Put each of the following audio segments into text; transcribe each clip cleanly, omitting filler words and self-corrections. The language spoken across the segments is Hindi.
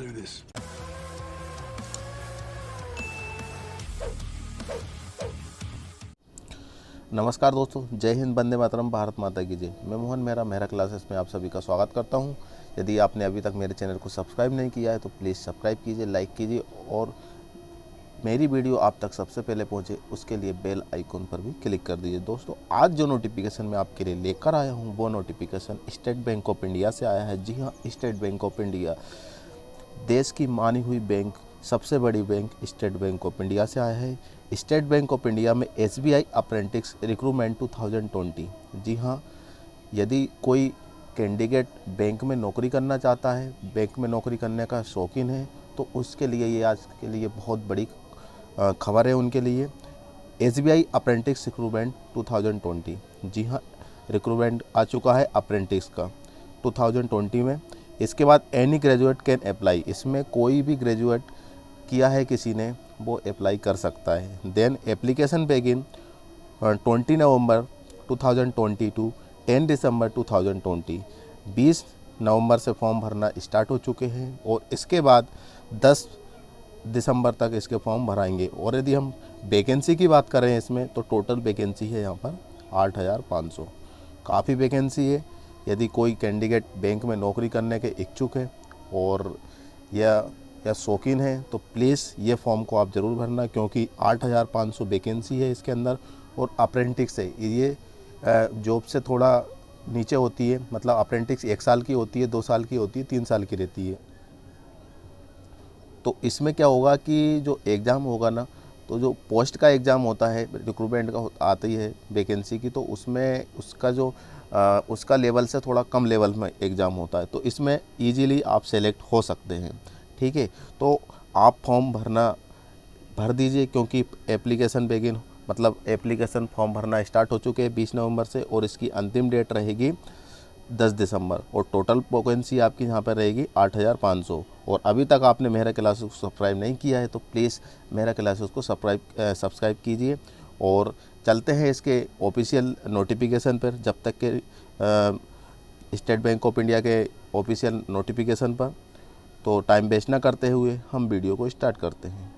do this. नमस्कार दोस्तों, जय हिंद, वंदे मातरम, भारत माता की जय। मैं मोहन मेहरा, मेहरा क्लासेस में आप सभी का स्वागत करता हूं। यदि आपने अभी तक मेरे चैनल को सब्सक्राइब नहीं किया है तो प्लीज़ सब्सक्राइब कीजिए, लाइक कीजिए और मेरी वीडियो आप तक सबसे पहले पहुंचे उसके लिए बेल आइकन पर भी क्लिक कर दीजिए। दोस्तों, आज जो नोटिफिकेशन मैं आपके लिए लेकर आया हूं वो notification state Bank of India से आया है। जी हाँ, स्टेट बैंक ऑफ इंडिया, देश की मानी हुई बैंक, सबसे बड़ी bank state Bank of India से आया है। स्टेट बैंक ऑफ इंडिया में SBI अप्रेंटिस रिक्रूटमेंट 2020। जी हाँ, यदि कोई कैंडिडेट बैंक में नौकरी करना चाहता है, बैंक में नौकरी करने का शौकीन है, तो उसके लिए ये आज के लिए बहुत बड़ी खबर है उनके लिए। SBI apprentice recruitment 2020। जी हाँ, रिक्रूटमेंट आ चुका है अप्रेंटिस का 2020 में। इसके बाद एनी ग्रेजुएट कैन अप्लाई, इसमें कोई भी ग्रेजुएट किया है किसी ने वो अप्लाई कर सकता है। Then application begin 20 November 2020 to 10 December 2020। 20 नवंबर से फॉर्म भरना स्टार्ट हो चुके हैं और इसके बाद 10 दिसंबर तक इसके फॉर्म भराएंगे। और यदि हम वैकेंसी की बात करें इसमें, तो टोटल वैकेंसी है यहाँ पर 8500। काफ़ी वैकेंसी है। यदि कोई कैंडिडेट बैंक में नौकरी करने के इच्छुक है और या शौकीन है तो प्लीज़ ये फॉर्म को आप ज़रूर भरना, क्योंकि 8500 वैकेंसी है इसके अंदर। और अप्रेंटिस है, ये जॉब से थोड़ा नीचे होती है, मतलब अप्रेंटिस 1 साल की होती है, 2 साल की होती है, 3 साल की रहती है। तो इसमें क्या होगा कि जो एग्ज़ाम होगा ना, तो जो पोस्ट का एग्ज़ाम होता है, रिक्रूटमेंट का आती है वैकेंसी की, तो उसमें उसका लेवल से थोड़ा कम लेवल में एग्ज़ाम होता है। तो इसमें इजीली आप सेलेक्ट हो सकते हैं। ठीक है, तो आप फॉर्म भर दीजिए, क्योंकि एप्लीकेशन बिगिन मतलब एप्लीकेशन फॉर्म भरना स्टार्ट हो चुके हैं 20 नवंबर से और इसकी अंतिम डेट रहेगी 10 दिसंबर। और टोटल वैकेंसी आपकी यहाँ पर रहेगी 8500। और अभी तक आपने मेरा क्लासेस को सब्सक्राइब नहीं किया है तो प्लीज़ मेरा क्लासेस को सब्सक्राइब कीजिए। और चलते हैं इसके ऑफिशियल नोटिफिकेशन पर। जब तक के स्टेट बैंक ऑफ इंडिया के ऑफिशियल नोटिफिकेशन पर, तो टाइम वेस्ट ना करते हुए हम वीडियो को स्टार्ट करते हैं।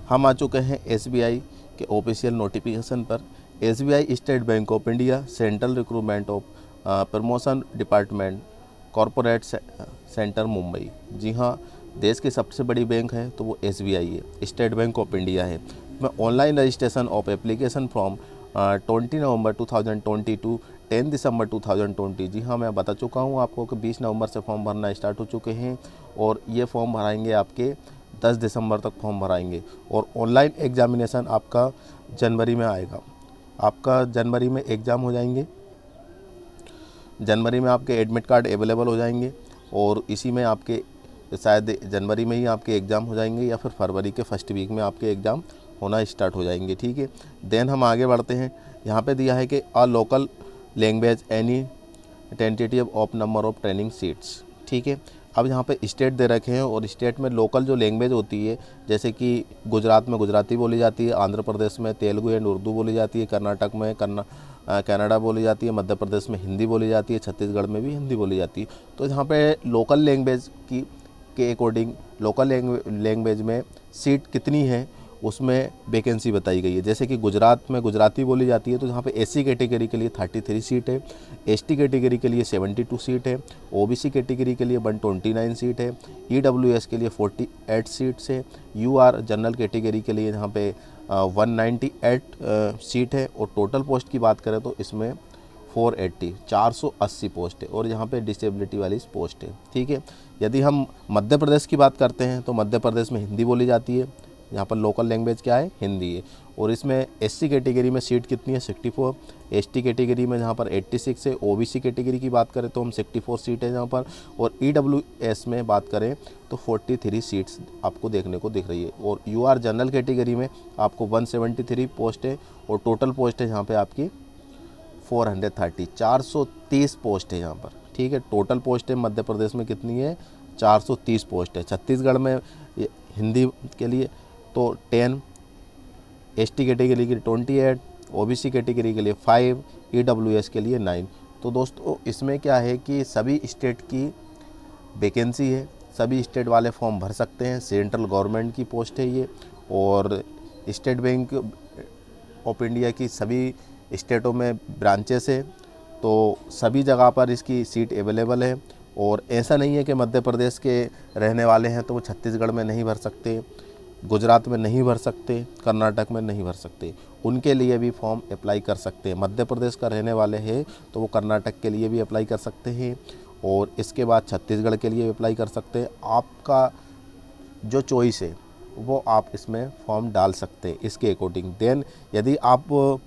हम आ चुके हैं SBI के ऑफिशियल नोटिफिकेशन पर। SBI State Bank of India central recruitment of promotion department corporate centre Mumbai. जी हाँ, देश की सबसे बड़ी बैंक है तो वो SBI है, स्टेट बैंक ऑफ इंडिया है। मैं online registration of application from 20 November 2020 to 10 December 2020। जी हाँ, मैं बता चुका हूँ आपको कि 20 नवंबर से फॉर्म भरना स्टार्ट हो चुके हैं और ये फॉर्म भराएंगे आपके 10 दिसंबर तक फॉर्म भराएंगे। और ऑनलाइन एग्जामिनेशन आपका जनवरी में आएगा। आपका जनवरी में एग्ज़ाम हो जाएंगे, जनवरी में आपके एडमिट कार्ड अवेलेबल हो जाएंगे और इसी में आपके शायद जनवरी में ही आपके एग्ज़ाम हो जाएंगे या फिर फरवरी के फर्स्ट वीक में आपके एग्ज़ाम होना स्टार्ट हो जाएंगे। ठीक है, देन हम आगे बढ़ते हैं। यहाँ पे दिया है कि a local language any tentative of number of training seats. ठीक है, अब यहाँ पे स्टेट दे रखे हैं और स्टेट में लोकल जो लैंग्वेज होती है, जैसे कि गुजरात में गुजराती बोली जाती है, आंध्र प्रदेश में तेलुगु एंड उर्दू बोली जाती है, कर्नाटक में कन्नड़ा बोली जाती है, मध्य प्रदेश में हिंदी बोली जाती है, छत्तीसगढ़ में भी हिंदी बोली जाती है। तो यहाँ पे लोकल लैंग्वेज के अकॉर्डिंग लोकल लैंग्वेज में सीट कितनी है उसमें वैकेंसी बताई गई है। जैसे कि गुजरात में गुजराती बोली जाती है तो यहाँ पे SC कैटेगरी के लिए 33 सीट है, ST कैटेगरी के लिए 72 सीट है, OBC कैटेगरी के लिए 129 सीट है, EWS के लिए 48 सीट्स है, UR जनरल कैटेगरी के लिए यहाँ पे 198 सीट है। और टोटल पोस्ट की बात करें तो इसमें 480 पोस्ट है और यहाँ पे डिसेबिलिटी वाली पोस्ट है। ठीक है, यदि हम मध्य प्रदेश की बात करते हैं तो मध्य प्रदेश में हिंदी बोली जाती है, यहाँ पर लोकल लैंग्वेज क्या है, हिंदी है। और इसमें SC कैटेगरी में सीट कितनी है, 64, ST कैटेगरी में जहाँ पर 86 है, OBC कैटेगरी की बात करें तो हम 64 सीट है यहाँ पर, और EWS में बात करें तो 43 सीट्स आपको देखने को दिख रही है। और UR जनरल कैटेगरी में आपको 173 पोस्ट है और टोटल पोस्ट है यहाँ पर आपकी 430 पोस्ट है यहाँ पर। ठीक है, टोटल पोस्ट है मध्य प्रदेश में कितनी है, 430 पोस्ट है। छत्तीसगढ़ में हिंदी के लिए तो 10, ST कैटेगरी के लिए 28, OBC कैटेगरी के लिए 5, EWS के लिए 9। तो दोस्तों इसमें क्या है कि सभी स्टेट की वैकेंसी है, सभी स्टेट वाले फॉर्म भर सकते हैं। सेंट्रल गवर्नमेंट की पोस्ट है ये, और स्टेट बैंक ऑफ इंडिया की सभी स्टेटों में ब्रांचेस है, तो सभी जगह पर इसकी सीट अवेलेबल है। और ऐसा नहीं है कि मध्य प्रदेश के रहने वाले हैं तो वो छत्तीसगढ़ में नहीं भर सकते, गुजरात में नहीं भर सकते, कर्नाटक में नहीं भर सकते, उनके लिए भी फॉर्म अप्लाई कर सकते हैं। मध्य प्रदेश का रहने वाले हैं तो वो कर्नाटक के लिए भी अप्लाई कर सकते हैं, और इसके बाद छत्तीसगढ़ के लिए भी अप्लाई कर सकते हैं। आपका जो चॉइस है वो आप इसमें फॉर्म डाल सकते हैं इसके अकॉर्डिंग। देन यदि आप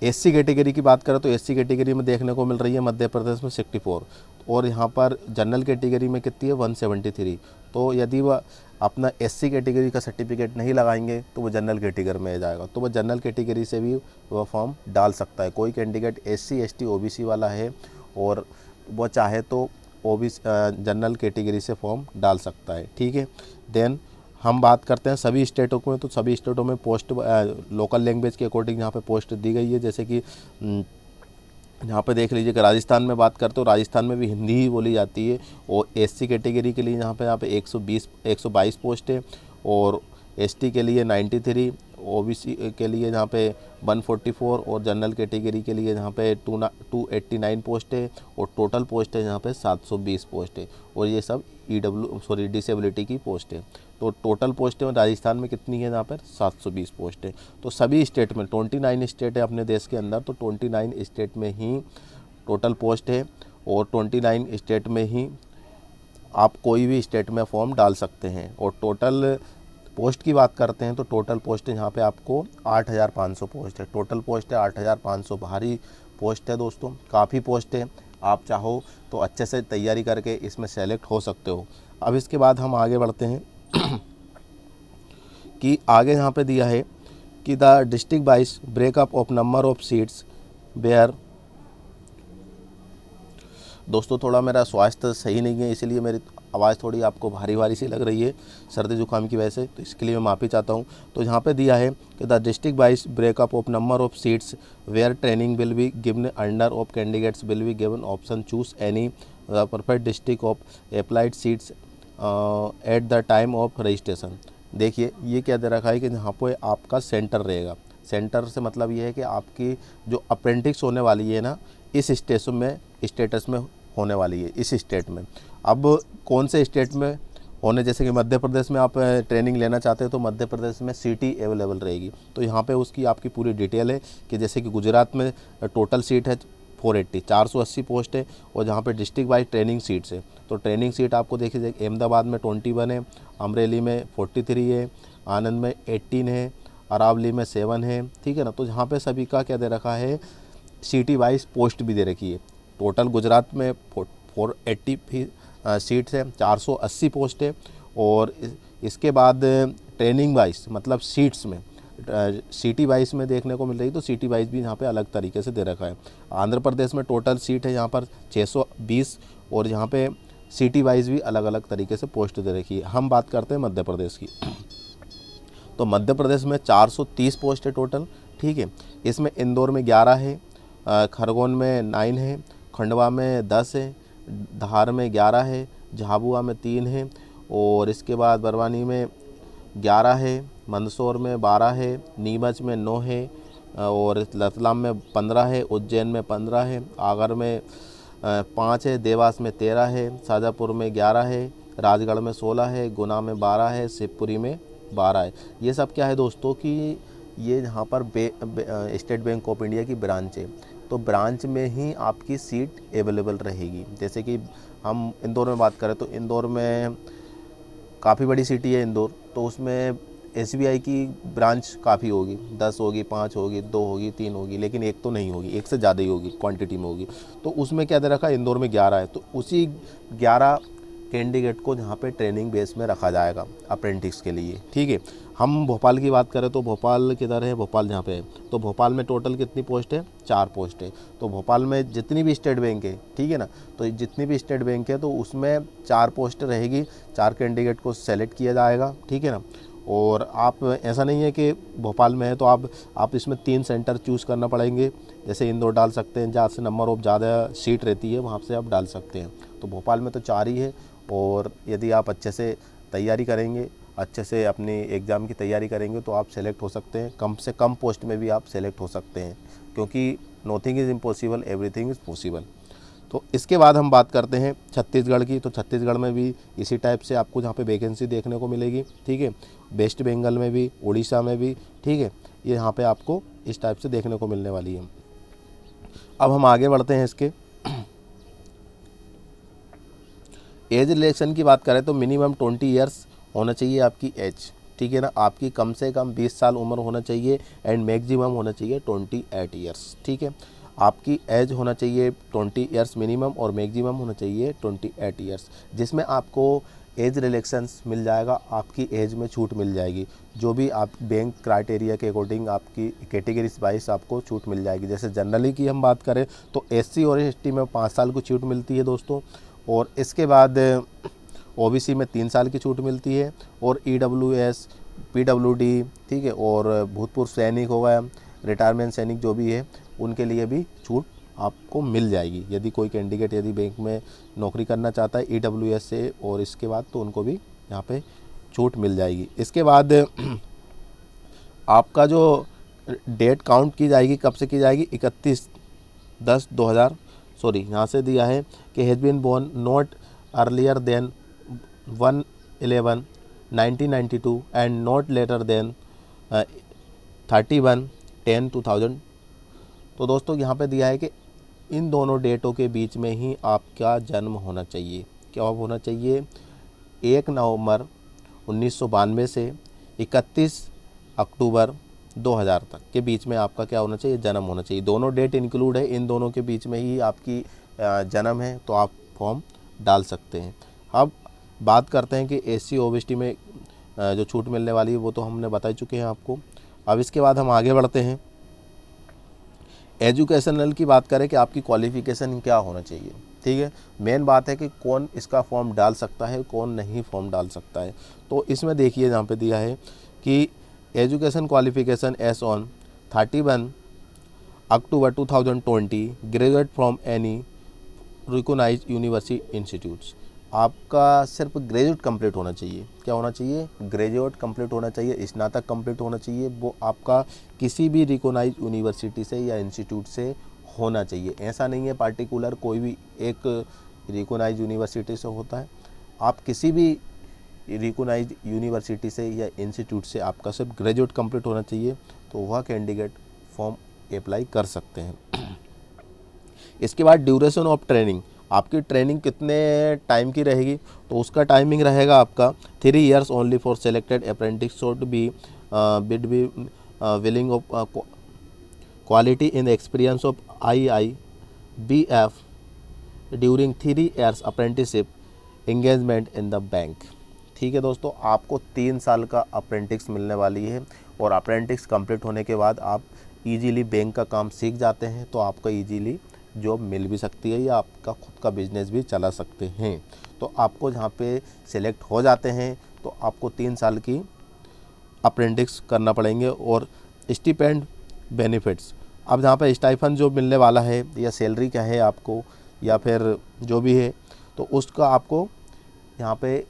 एससी कैटेगरी की बात करें तो एससी कैटेगरी में देखने को मिल रही है मध्य प्रदेश में 64, और यहाँ पर जनरल कैटेगरी में कितनी है 173। तो यदि वह अपना एससी कैटेगरी का सर्टिफिकेट नहीं लगाएंगे तो वो जनरल कैटेगरी में आ जाएगा, तो वह जनरल कैटेगरी से भी वह फॉर्म डाल सकता है। कोई कैंडिडेट एससी एसटी ओबीसी वाला है और वो चाहे तो ओबीसी जनरल कैटेगरी से फॉर्म डाल सकता है, ठीक है। देन हम बात करते हैं सभी स्टेटों में, तो सभी स्टेटों में पोस्ट लोकल लैंग्वेज के अकॉर्डिंग यहाँ पे पोस्ट दी गई है। जैसे कि यहाँ पे देख लीजिए कि राजस्थान में बात करते हो, राजस्थान में भी हिंदी ही बोली जाती है, और एससी कैटेगरी के लिए यहाँ पे 122 पोस्ट है, और एसटी के लिए 93, ओबीसी के लिए यहाँ पे 144, और जनरल कैटेगरी के लिए यहाँ पे 289 पोस्ट है, और टोटल पोस्ट है यहाँ पे 720 पोस्ट है, और ये सब डिसेबिलिटी की पोस्ट है। तो टोटल पोस्ट है राजस्थान में कितनी है यहाँ पर 720 पोस्ट है। तो सभी स्टेट में 29 स्टेट है अपने देश के अंदर, तो 29 स्टेट में ही टोटल पोस्ट है, और 29 स्टेट में ही आप कोई भी स्टेट में फॉर्म डाल सकते हैं। और टोटल पोस्ट की बात करते हैं तो टोटल पोस्ट यहाँ पे आपको 8500 पोस्ट है। टोटल पोस्ट है 8500, भारी पोस्ट है दोस्तों, काफ़ी पोस्ट है। आप चाहो तो अच्छे से तैयारी करके इसमें सेलेक्ट हो सकते हो। अब इसके बाद हम आगे बढ़ते हैं कि आगे यहाँ पे दिया है कि the district wise breakup of number of seats where. दोस्तों थोड़ा मेरा स्वास्थ्य सही नहीं है, इसलिए मेरी आवाज़ थोड़ी आपको भारी भारी सी लग रही है सर्दी जुकाम की वजह से, तो इसके लिए मैं माफ़ी चाहता हूँ। तो यहाँ पे दिया है कि the district wise breakup of number of seats where training will be given under of candidates will be given option choose any the perfect district of applied seats at the time of registration. देखिए ये क्या दे रखा है कि यहाँ पे आपका सेंटर रहेगा। सेंटर से मतलब ये है कि आपकी जो अप्रेंटिस होने वाली है ना, इस स्टेटस में होने वाली है, इस स्टेट में। अब कौन से स्टेट में होने, जैसे कि मध्य प्रदेश में आप ट्रेनिंग लेना चाहते हैं तो मध्य प्रदेश में सीटी अवेलेबल रहेगी। तो यहाँ पे उसकी आपकी पूरी डिटेल है कि जैसे कि गुजरात में टोटल सीट है 480 पोस्ट है, और जहाँ पे डिस्ट्रिक्ट वाइज ट्रेनिंग सीट्स है, तो ट्रेनिंग सीट आपको देखिए अहमदाबाद में 21 है, अमरेली में 43 है, आनंद में 18 है, अरावली में 7 है, ठीक है ना। तो यहाँ पे सभी का क्या दे रखा है, सिटी वाइज पोस्ट भी दे रखी है। टोटल गुजरात में 480 सीट्स है, 480 पोस्ट है, और इसके बाद ट्रेनिंग वाइज मतलब सीट्स में सिटी वाइज में देखने को मिल रही, तो सिटी वाइज भी यहाँ पे अलग तरीके से दे रखा है। आंध्र प्रदेश में टोटल सीट है यहाँ पर 620, और यहाँ पे सिटी वाइज भी अलग अलग तरीके से पोस्ट दे रखी है। हम बात करते हैं मध्य प्रदेश की, तो मध्य प्रदेश में 430 पोस्ट है टोटल, ठीक है। इसमें इंदौर में 11 है, खरगोन में 9 है, खंडवा में 10 है, धार में 11 है, झाबुआ में 3 है, और इसके बाद बरवानी में 11 है, मंदसौर में 12 है, नीमच में 9 है, और रतलाम में 15 है, उज्जैन में 15 है, आगर में 5 है, देवास में 13 है, शाजापुर में 11 है, राजगढ़ में 16 है, गुना में 12 है, शिवपुरी में 12 है। ये सब क्या है दोस्तों कि ये यहाँ पर स्टेट बैंक ऑफ इंडिया की ब्रांच है, तो ब्रांच में ही आपकी सीट अवेलेबल रहेगी। जैसे कि हम इंदौर में बात करें तो इंदौर में काफ़ी बड़ी सिटी है इंदौर, तो उसमें SBI की ब्रांच काफ़ी होगी, 10 होगी, 5 होगी, 2 होगी, 3 होगी, लेकिन एक तो नहीं होगी, एक से ज़्यादा ही होगी, क्वांटिटी में होगी। तो उसमें क्या दे रखा है, इंदौर में 11 है, तो उसी 11 कैंडिडेट को जहाँ पे ट्रेनिंग बेस में रखा जाएगा अप्रेंटिस के लिए, ठीक है। हम भोपाल की बात करें तो भोपाल किधर है, भोपाल जहाँ पे है, तो भोपाल में टोटल कितनी पोस्ट है, 4 पोस्ट है। तो भोपाल में जितनी भी स्टेट बैंक है, ठीक है ना, तो जितनी भी स्टेट बैंक है तो उसमें 4 पोस्ट रहेगी, 4 कैंडिडेट को सेलेक्ट किया जाएगा, ठीक है ना। और आप ऐसा नहीं है कि भोपाल में है तो आप इसमें 3 सेंटर चूज़ करना पड़ेंगे, जैसे इंदौर डाल सकते हैं, जहाँ से नंबर ऑफ ज़्यादा सीट रहती है वहाँ से आप डाल सकते हैं। तो भोपाल में तो 4 ही है, और यदि आप अच्छे से तैयारी करेंगे, अच्छे से अपनी एग्ज़ाम की तैयारी करेंगे तो आप सेलेक्ट हो सकते हैं। कम से कम पोस्ट में भी आप सेलेक्ट हो सकते हैं, क्योंकि nothing is impossible, everything is possible. तो इसके बाद हम बात करते हैं छत्तीसगढ़ की। तो छत्तीसगढ़ में भी इसी टाइप से आपको जहाँ पे वैकेंसी देखने को मिलेगी, ठीक है। वेस्ट बंगाल में भी, उड़ीसा में भी, ठीक है, ये यहाँ पे आपको इस टाइप से देखने को मिलने वाली है। अब हम आगे बढ़ते हैं इसके एज रिलेक्शन की बात करें तो मिनिमम 20 ईयर्स होना चाहिए आपकी एज, ठीक है ना। आपकी कम से कम 20 साल उम्र होना चाहिए एंड मैक्सिमम होना चाहिए 28 ईयर्स, ठीक है। आपकी एज होना चाहिए 20 ईयर्स मिनिमम और मैक्सिमम होना चाहिए 28 ईयर्स, जिसमें आपको एज रिलेक्शंस मिल जाएगा, आपकी एज में छूट मिल जाएगी। जो भी आप बैंक क्राइटेरिया के अकॉर्डिंग आपकी कैटेगरीज वाइज आपको छूट मिल जाएगी। जैसे जनरली की हम बात करें तो एससी और एसटी में 5 साल की छूट मिलती है दोस्तों, और इसके बाद ओबीसी में 3 साल की छूट मिलती है, और ईडब्ल्यूएस, पीडब्ल्यूडी, ठीक है, और भूतपूर्व सैनिक हो गया, रिटायरमेंट सैनिक जो भी है, उनके लिए भी छूट आपको मिल जाएगी। यदि कोई कैंडिडेट यदि बैंक में नौकरी करना चाहता है ईडब्ल्यूएस से और इसके बाद, तो उनको भी यहाँ पे छूट मिल जाएगी। इसके बाद आपका जो डेट काउंट की जाएगी, कब से की जाएगी, 31/10/2000 सॉरी यहाँ से दिया है कि has been born not earlier than 1/11/1992 and not later than 31/10/2000। तो दोस्तों यहाँ पे दिया है कि इन दोनों डेटों के बीच में ही आपका जन्म होना चाहिए। क्या होना चाहिए, 1 नवंबर 1992 से 31 अक्टूबर 2000 तक के बीच में आपका क्या होना चाहिए, जन्म होना चाहिए। दोनों डेट इंक्लूड है, इन दोनों के बीच में ही आपकी जन्म है, तो आप फॉर्म डाल सकते हैं। अब बात करते हैं कि एससी ओबीसी में जो छूट मिलने वाली है वो तो हमने बता चुके हैं आपको। अब इसके बाद हम आगे बढ़ते हैं। एजुकेशनल की बात करें कि आपकी क्वालिफ़िकेशन क्या होना चाहिए, ठीक है। मेन बात है कि कौन इसका फॉर्म डाल सकता है, कौन नहीं फॉर्म डाल सकता है। तो इसमें देखिए जहाँ पे दिया है कि education qualification as on 31 October 2020 graduate from any recognised university institutes. आपका सिर्फ ग्रेजुएट कंप्लीट होना चाहिए। क्या होना चाहिए, ग्रेजुएट कंप्लीट होना चाहिए, स्नातक कंप्लीट होना चाहिए। वो आपका किसी भी रिकॉग्नाइज्ड यूनिवर्सिटी से या इंस्टीट्यूट से होना चाहिए। ऐसा नहीं है पार्टिकुलर कोई भी एक रिकॉग्नाइज्ड यूनिवर्सिटी से होता है। आप किसी भी रिकॉग्नाइज्ड यूनिवर्सिटी से या इंस्टीट्यूट से आपका सिर्फ ग्रेजुएट कंप्लीट होना चाहिए, तो वह कैंडिडेट फॉर्म अप्लाई कर सकते हैं। इसके बाद ड्यूरेशन ऑफ ट्रेनिंग, आपकी ट्रेनिंग कितने टाइम की रहेगी, तो उसका टाइमिंग रहेगा आपका 3 years only for selected apprentice should be willing of quality in experience of IIBF during 3 years apprenticeship engagement in the bank. ठीक है दोस्तों, आपको 3 साल का अप्रेंटिस मिलने वाली है, और अप्रेंटिस कंप्लीट होने के बाद आप इजीली बैंक का काम सीख जाते हैं, तो आपको इजीली जॉब मिल भी सकती है या आपका खुद का बिजनेस भी चला सकते हैं। तो आपको जहाँ पे सिलेक्ट हो जाते हैं तो आपको 3 साल की अप्रेंटिस करना पड़ेंगे। और स्टिपेंड बेनिफिट्स, अब जहाँ पे स्टाइफन जो मिलने वाला है या सैलरी क्या है आपको या फिर जो भी है, तो उसका आपको यहाँ पे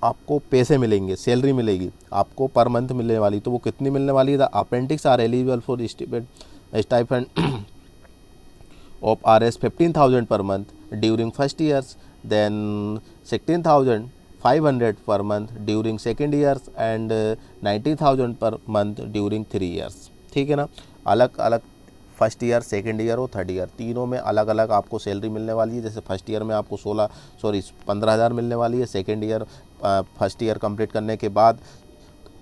आपको पैसे मिलेंगे, सैलरी मिलेगी आपको पर मंथ मिलने वाली। तो वो कितनी मिलने वाली है, the apprentice are eligible for stipend of Rs 15,000 per month during first years, then 16,500 per month during second years and 90,000 per month during 3 years। ठीक है ना, अलग अलग फर्स्ट ईयर, सेकेंड ईयर और थर्ड ईयर तीनों में अलग अलग आपको सैलरी मिलने वाली है। जैसे फर्स्ट ईयर में आपको 15,000 मिलने वाली है, second year first year complete करने के बाद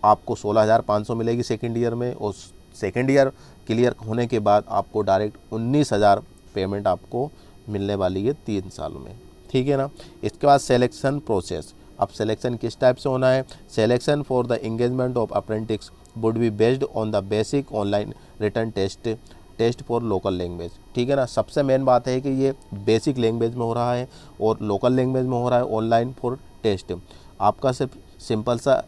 आपको 16,500 मिलेगी सेकेंड ईयर में, और सेकेंड ईयर क्लियर होने के बाद आपको डायरेक्ट 19,000 पेमेंट आपको मिलने वाली है 3 साल में। ठीक है ना। इसके बाद सिलेक्शन प्रोसेस, अब सिलेक्शन किस टाइप से होना है, selection for the engagement of apprentice would be based on the basic online written test for local language. ठीक है ना, सबसे मेन बात है कि ये बेसिक लैंग्वेज में हो रहा है और लोकल लैंग्वेज में हो रहा है, ऑनलाइन फॉर टेस्ट। आपका सिर्फ सिंपल सा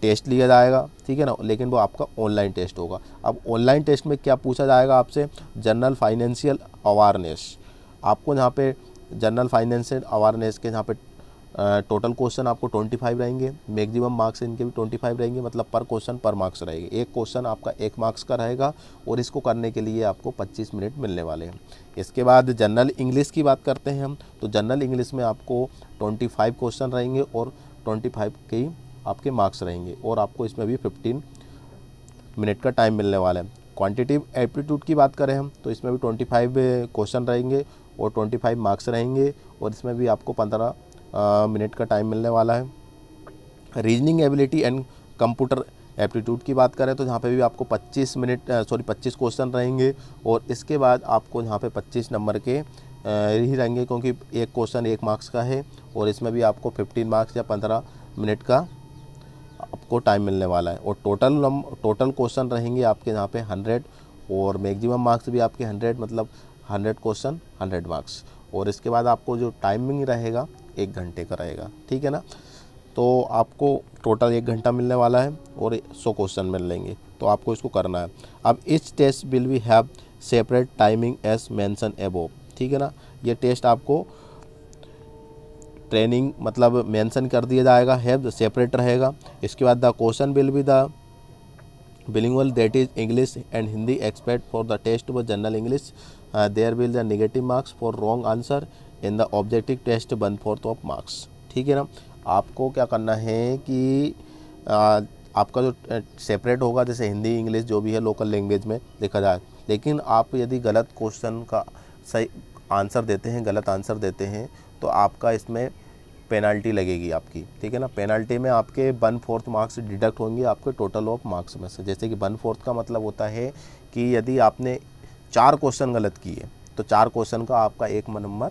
टेस्ट लिया जाएगा, ठीक है ना, लेकिन वो आपका ऑनलाइन टेस्ट होगा। अब ऑनलाइन टेस्ट में क्या पूछा जाएगा आपसे, जनरल फाइनेंशियल अवेयरनेस। आपको यहाँ पे जनरल फाइनेंशियल अवेयरनेस के, जहाँ पे टोटल क्वेश्चन आपको 25 रहेंगे, मैक्सिमम मार्क्स इनके भी 25 रहेंगे, मतलब पर क्वेश्चन पर मार्क्स रहेंगे। एक क्वेश्चन आपका 1 मार्क्स का रहेगा और इसको करने के लिए आपको 25 मिनट मिलने वाले हैं। इसके बाद जनरल इंग्लिश की बात करते हैं हम, तो जनरल इंग्लिश में आपको 25 क्वेश्चन रहेंगे और 25 के ही आपके मार्क्स रहेंगे और आपको इसमें भी 15 मिनट का टाइम मिलने वाला है। क्वांटिटिव एप्टीट्यूड की बात करें हम, तो इसमें भी 25 क्वेश्चन रहेंगे और 25 मार्क्स रहेंगे और इसमें भी आपको 15 मिनट का टाइम मिलने वाला है। Reasoning ability and computer aptitude की बात करें तो यहाँ पे भी आपको 25 क्वेश्चन रहेंगे और इसके बाद आपको यहाँ पे 25 नंबर के ही रहेंगे, क्योंकि एक क्वेश्चन 1 मार्क्स का है और इसमें भी आपको 15 मार्क्स या 15 मिनट का आपको टाइम मिलने वाला है। और टोटल क्वेश्चन रहेंगे आपके यहाँ पे 100 और मैक्सिमम मार्क्स भी आपके 100, मतलब 100 क्वेश्चन 100 मार्क्स। और इसके बाद आपको जो टाइमिंग रहेगा 1 घंटे का रहेगा, ठीक है ना। तो आपको टोटल 1 घंटा मिलने वाला है और 100 क्वेश्चन मिल लेंगे, तो आपको इसको करना है। अब इस test will we have separate timing as mention above, ठीक है ना। ये टेस्ट आपको ट्रेनिंग मतलब मेंशन कर दिया जाएगा, हैव सेपरेट रहेगा। इसके बाद the question will be the bilingual, that is English and Hindi expert for the test was general English. There will the negative marks for wrong answer in the objective test 1/4 of marks, ठीक है ना। आपको क्या करना है कि आपका जो सेपरेट होगा, जैसे हिंदी इंग्लिश जो भी है लोकल लैंग्वेज में देखा जाए, लेकिन आप यदि गलत क्वेश्चन का सही आंसर देते हैं, गलत आंसर देते हैं, तो आपका इसमें पेनल्टी लगेगी आपकी, ठीक है ना। पेनल्टी में आपके 1/4 मार्क्स डिडक्ट होंगे आपके टोटल ऑफ मार्क्स में से। जैसे कि 1/4 का मतलब होता है कि यदि आपने 4 क्वेश्चन गलत किए तो 4 क्वेश्चन का आपका 1 नंबर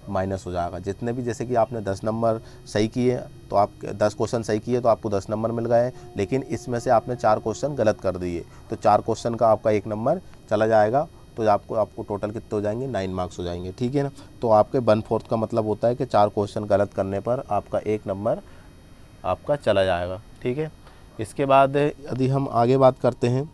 माइनस हो जाएगा। जितने भी, जैसे कि आपने 10 नंबर सही किए तो आप 10 क्वेश्चन सही किए तो आपको 10 नंबर मिल गए, लेकिन इसमें से आपने 4 क्वेश्चन गलत कर दिए तो 4 क्वेश्चन का आपका 1 नंबर चला जाएगा, तो आपको टोटल कितने हो जाएंगे, 9 मार्क्स हो जाएंगे, ठीक है ना। तो आपके 1/4 का मतलब होता है कि 4 क्वेश्चन गलत करने पर आपका 1 नंबर आपका चला जाएगा, ठीक है। इसके बाद यदि हम आगे बात करते हैं,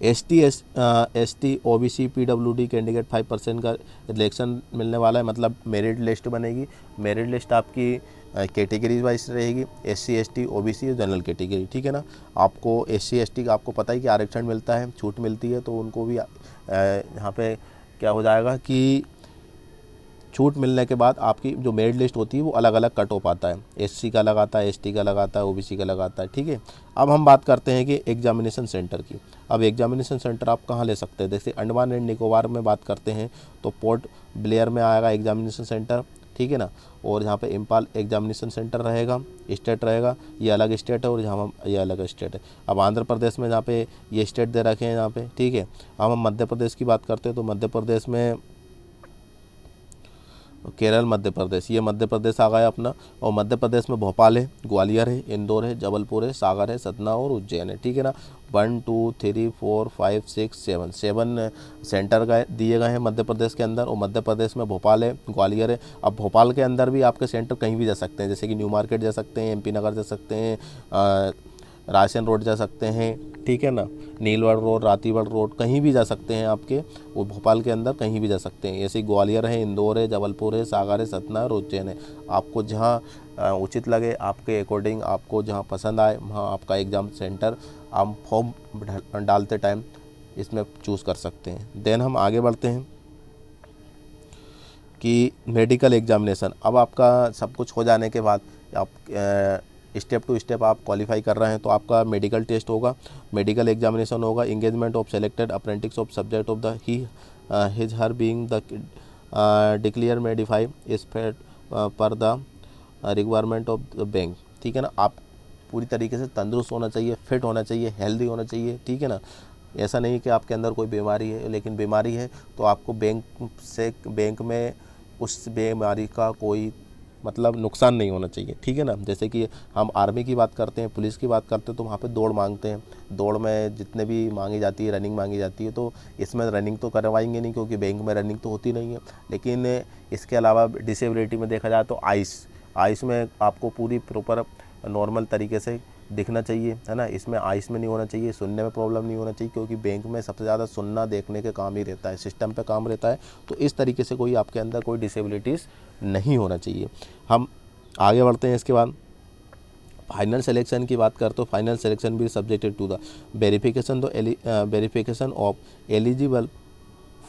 ST OBC PWD कैंडिडेट 5% का रिलेक्शन मिलने वाला है, मतलब मेरिट लिस्ट बनेगी। मेरिट लिस्ट आपकी कैटेगरी वाइज रहेगी, SC ST OBC और जनरल कैटेगरी, ठीक है ना। आपको SC ST का आपको पता ही कि आरक्षण मिलता है, छूट मिलती है, तो उनको भी यहाँ पे क्या हो जाएगा कि छूट मिलने के बाद आपकी जो मेरिट लिस्ट होती है वो अलग अलग कट ऑफ आता है। SC का लगाता है, ST का लगाता है, OBC का लगाता है, ठीक है। अब हम बात करते हैं कि एग्जामिनेशन सेंटर की। अब एग्जामिनेशन सेंटर आप कहाँ ले सकते हैं, जैसे अंडमान एंड निकोबार में बात करते हैं तो पोर्ट ब्लेयर में आएगा एग्जामिनेशन सेंटर, ठीक है ना। और यहाँ पे इम्फाल एग्जामिनेशन सेंटर रहेगा, स्टेट रहेगा, ये अलग स्टेट है और यहाँ ये अलग स्टेट है। अब आंध्र प्रदेश में जहाँ पे ये स्टेट दे रखे हैं यहाँ पे, ठीक है। अब हम मध्य प्रदेश की बात करते हैं तो मध्य प्रदेश में केरल, मध्य प्रदेश, ये मध्य प्रदेश आ गया अपना। और मध्य प्रदेश में भोपाल है, ग्वालियर है, इंदौर है, जबलपुर है, सागर है, सतना और उज्जैन है, ठीक है ना। 1 2 3 4 5 6 7 सेंटर दिए गए हैं मध्य प्रदेश के अंदर। और मध्य प्रदेश में भोपाल है, ग्वालियर है। अब भोपाल के अंदर भी आपके सेंटर कहीं भी जा सकते हैं, जैसे कि न्यू मार्केट जा सकते हैं, MP नगर जा सकते हैं, राशन रोड जा सकते हैं, ठीक है ना। नीलवड़ रोड, रातीवड़ रोड, कहीं भी जा सकते हैं आपके, वो भोपाल के अंदर कहीं भी जा सकते हैं। ऐसे ग्वालियर है, इंदौर है, जबलपुर है, सागर है, सतना और उज्जैन है। आपको जहाँ उचित लगे, आपके अकॉर्डिंग, आपको जहाँ पसंद आए वहाँ आपका एग्ज़ाम सेंटर आप फॉर्म डालते टाइम इसमें चूज़ कर सकते हैं। देन हम आगे बढ़ते हैं कि मेडिकल एग्जामिनेशन। अब आपका सब कुछ हो जाने के बाद आप स्टेप टू स्टेप आप क्वालिफाई कर रहे हैं तो आपका मेडिकल टेस्ट होगा, मेडिकल एग्जामिनेशन होगा। Engagement of selected apprentice of subject of the his her being the declare modify is per the requirement of the bank, ठीक है ना। आप पूरी तरीके से तंदुरुस्त होना चाहिए, फिट होना चाहिए, हेल्दी होना चाहिए, ठीक है ना। ऐसा नहीं कि आपके अंदर कोई बीमारी है, लेकिन बीमारी है तो आपको बैंक में उस बीमारी का कोई मतलब नुकसान नहीं होना चाहिए, ठीक है ना। जैसे कि हम आर्मी की बात करते हैं, पुलिस की बात करते हैं तो वहाँ पे दौड़ मांगते हैं, दौड़ में जितने भी मांगी जाती है, रनिंग मांगी जाती है, तो इसमें रनिंग तो करवाएंगे नहीं क्योंकि बैंक में रनिंग तो होती नहीं है। लेकिन इसके अलावा डिसेबिलिटी में देखा जाए तो आइस में आपको पूरी प्रॉपर नॉर्मल तरीके से दिखना चाहिए, है ना। इसमें आइस में नहीं होना चाहिए, सुनने में प्रॉब्लम नहीं होना चाहिए, क्योंकि बैंक में सबसे ज़्यादा सुनना देखने के काम ही रहता है, सिस्टम पे काम रहता है। तो इस तरीके से कोई आपके अंदर कोई डिसेबिलिटीज़ नहीं होना चाहिए। हम आगे बढ़ते हैं। इसके बाद फाइनल सिलेक्शन की बात करते हो, फाइनल सिलेक्शन भी सब्जेक्टेड टू द वेरिफिकेशन, तो verification of eligible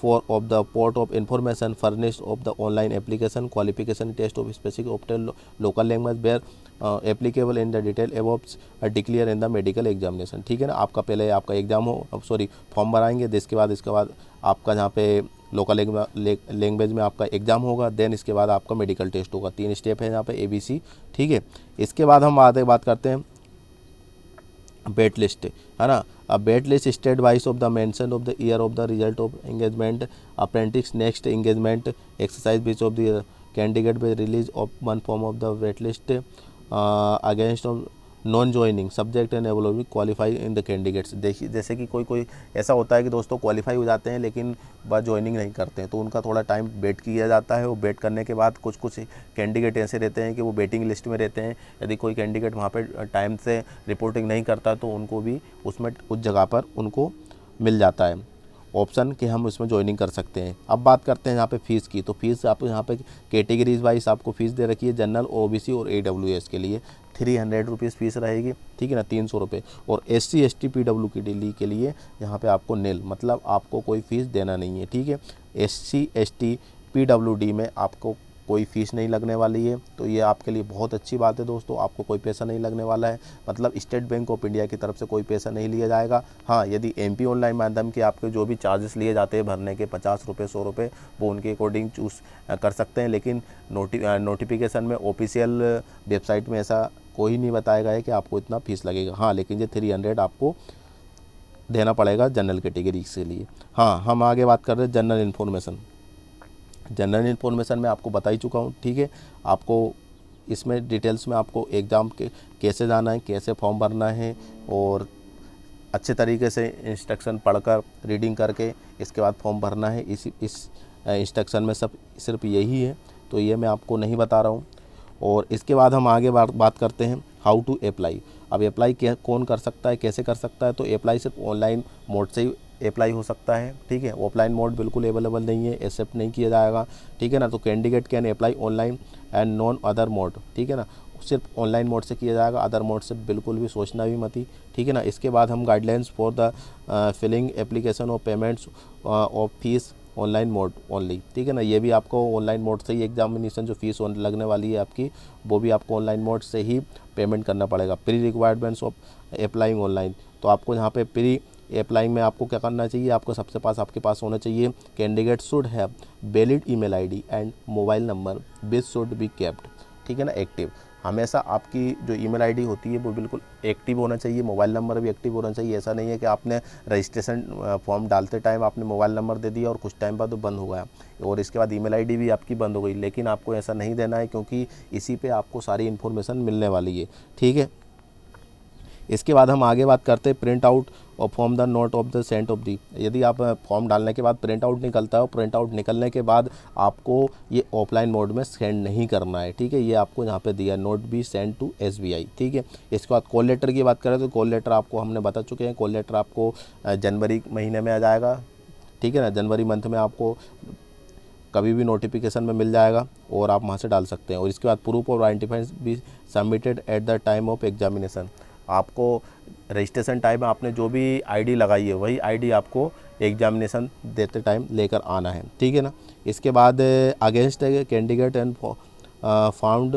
for of the port of information furnished of the online application qualification test of specific opted local language where applicable in the detail above declare in the medical examination। ठीक है ना, आपका पहले आपका एग्जाम हो, अब सॉरी फॉर्म भराएंगे, इसके बाद आपका जहाँ पे लोकल लैंग्वेज में आपका एग्जाम होगा, देन इसके बाद आपका मेडिकल टेस्ट होगा। 3 स्टेप है यहाँ पे ABC। ठीक है, इसके बाद हम आगे बात करते हैं बेट लिस्ट, है ना। Wait list state wise of the mention of the year of the result of engagement apprentice next engagement exercise beach of the candidate with release of one form of the wait list against of non joining subject and एवोलॉजी क्वालिफाई इन द कैंडिडेट्स। देखिए, जैसे कि कोई ऐसा होता है कि दोस्तों क्वालिफाई हो जाते हैं लेकिन वह ज्वाइनिंग नहीं करते हैं, तो उनका थोड़ा टाइम वेट किया जाता है। वो वेट करने के बाद कुछ कैंडिडेट ऐसे रहते हैं कि वो वेटिंग लिस्ट में रहते हैं। यदि कोई कैंडिडेट वहाँ पे टाइम से रिपोर्टिंग नहीं करता तो उनको भी उसमें उस जगह पर उनको मिल जाता है ऑप्शन कि हम उसमें ज्वाइनिंग कर सकते हैं। अब बात करते हैं यहाँ पे फ़ीस की, तो फीस आप यहाँ पे कैटेगरीज वाइज आपको फ़ीस दे रखी है। जनरल, OBC और AWS के लिए 300 रुपीज़ फ़ीस रहेगी, ठीक है ना, 300 रुपये। और SC ST PWD के लिए यहाँ पे आपको नील, मतलब आपको कोई फ़ीस देना नहीं है, ठीक है। SC ST PWD में आपको कोई फ़ीस नहीं लगने वाली है, तो ये आपके लिए बहुत अच्छी बात है दोस्तों, आपको कोई पैसा नहीं लगने वाला है। मतलब स्टेट बैंक ऑफ इंडिया की तरफ से कोई पैसा नहीं लिया जाएगा। हाँ, यदि MP ऑनलाइन माध्यम के आपके जो भी चार्जेस लिए जाते हैं भरने के 50 रुपये 100 रुपये, वो उनके अकॉर्डिंग चूज़ कर सकते हैं, लेकिन नोटिफिकेशन में ऑफिशियल वेबसाइट में ऐसा कोई नहीं बताया गया है कि आपको इतना फ़ीस लगेगा। हाँ, लेकिन ये 300 आपको देना पड़ेगा जनरल कैटेगरी के लिए। हाँ, हम आगे बात कर रहे हैं जनरल इन्फॉर्मेशन। जनरल इन्फॉर्मेशन में आपको बता ही चुका हूँ, ठीक है। आपको इसमें डिटेल्स में आपको एग्ज़ाम के कैसे जाना है, कैसे फॉर्म भरना है, और अच्छे तरीके से इंस्ट्रक्शन पढ़कर रीडिंग करके इसके बाद फॉर्म भरना है। इस इंस्ट्रक्शन में सब सिर्फ यही है, तो ये मैं आपको नहीं बता रहा हूँ। और इसके बाद हम आगे बात करते हैं हाउ टू अप्लाई। अब अप्लाई कौन कर सकता है, कैसे कर सकता है, तो अप्लाई सिर्फ ऑनलाइन मोड से ही अप्लाई हो सकता है, ठीक है। ऑफलाइन मोड बिल्कुल अवेलेबल नहीं है, एक्सेप्ट नहीं किया जाएगा, ठीक है ना। तो candidate can apply online and none other mode, ठीक है ना, सिर्फ ऑनलाइन मोड से किया जाएगा, अदर मोड से बिल्कुल भी सोचना भी मत ही, ठीक है ना। इसके बाद हम guidelines for the filling application of payments of fees online mode only, ठीक है ना। ये भी आपको ऑनलाइन मोड से ही एग्जामिनेशन जो फीस लगने वाली है आपकी, वो भी आपको ऑनलाइन मोड से ही पेमेंट करना पड़ेगा। Pre requirements of applying online, तो आपको यहाँ पे प्री अप्लाइंग में आपको क्या करना चाहिए, आपको सबसे आपके पास होना चाहिए candidate should have valid email ID and mobile number which should be kept, ठीक है ना, एक्टिव। हमेशा आपकी जो ईमेल आईडी होती है वो बिल्कुल एक्टिव होना चाहिए, मोबाइल नंबर भी एक्टिव होना चाहिए। ऐसा नहीं है कि आपने रजिस्ट्रेशन फॉर्म डालते टाइम आपने मोबाइल नंबर दे दिया और कुछ टाइम बाद वो बंद हो गया, और इसके बाद ईमेल आईडी भी आपकी बंद हो गई। लेकिन आपको ऐसा नहीं देना है, क्योंकि इसी पे आपको सारी इन्फॉर्मेशन मिलने वाली है, ठीक है। इसके बाद हम आगे बात करते हैं प्रिंट आउट और form the note of the sent of दी। यदि आप फॉर्म डालने के बाद प्रिंट आउट निकलता है, और प्रिंट आउट निकलने के बाद आपको ये ऑफलाइन मोड में सेंड नहीं करना है, ठीक है। ये आपको यहाँ पे दिया note be send to SBI, ठीक है। इसके बाद कॉल लेटर की बात करें तो कॉल लेटर आपको हमने बता चुके हैं, कॉल लेटर आपको जनवरी महीने में आ जाएगा, ठीक है ना। जनवरी मंथ में आपको कभी भी नोटिफिकेशन में मिल जाएगा और आप वहाँ से डाल सकते हैं। और इसके बाद proof of identification be submitted at the time of examination. आपको रजिस्ट्रेशन टाइम में आपने जो भी आईडी लगाई है वही आईडी आपको एग्जामिनेशन देते टाइम लेकर आना है, ठीक है ना। इसके बाद against candidate and found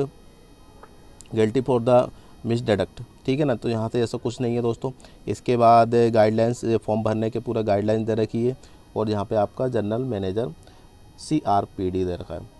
guilty for the miss deduct, ठीक है ना। तो यहाँ से ऐसा कुछ नहीं है दोस्तों। इसके बाद गाइडलाइंस फॉर्म भरने के पूरा गाइडलाइंस दे रखी है, और यहाँ पे आपका जनरल मैनेजर CRPD दे रखा है।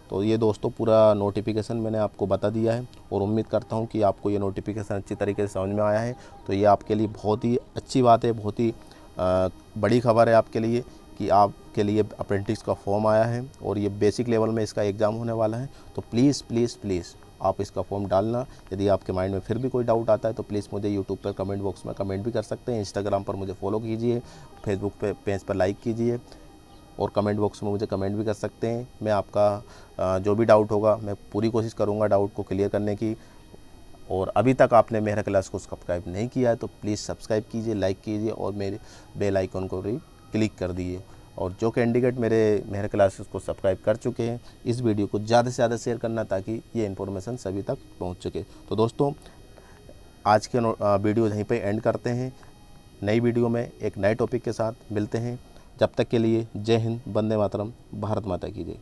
तो ये दोस्तों पूरा नोटिफिकेशन मैंने आपको बता दिया है, और उम्मीद करता हूँ कि आपको ये नोटिफिकेशन अच्छी तरीके से समझ में आया है। तो ये आपके लिए बहुत ही अच्छी बात है, बहुत ही बड़ी खबर है आपके लिए कि आपके लिए अप्रेंटिस का फॉर्म आया है, और ये बेसिक लेवल में इसका एग्ज़ाम होने वाला है। तो प्लीज़ प्लीज़ प्लीज़ आप इसका फॉर्म डालना। यदि आपके माइंड में फिर भी कोई डाउट आता है तो प्लीज़ मुझे यूट्यूब पर कमेंट बॉक्स में कमेंट भी कर सकते हैं। इंस्टाग्राम पर मुझे फॉलो कीजिए, फेसबुक पे पेज पर लाइक कीजिए, और कमेंट बॉक्स में मुझे कमेंट भी कर सकते हैं। मैं आपका जो भी डाउट होगा मैं पूरी कोशिश करूँगा डाउट को क्लियर करने की, और अभी तक आपने मेहरा क्लास को सब्सक्राइब नहीं किया है तो प्लीज़ सब्सक्राइब कीजिए, लाइक कीजिए और मेरे बेल आइकन को भी क्लिक कर दीजिए। और जो कैंडिडेट मेरे मेहरा क्लासेस को सब्सक्राइब कर चुके हैं, इस वीडियो को ज़्यादा से ज़्यादा शेयर करना ताकि ये इन्फॉर्मेशन सभी तक पहुंच सके। तो दोस्तों, आज के वीडियो यहीं पे एंड करते हैं। नई वीडियो में एक नए टॉपिक के साथ मिलते हैं। जब तक के लिए जय हिंद, वंदे मातरम, भारत माता की जय।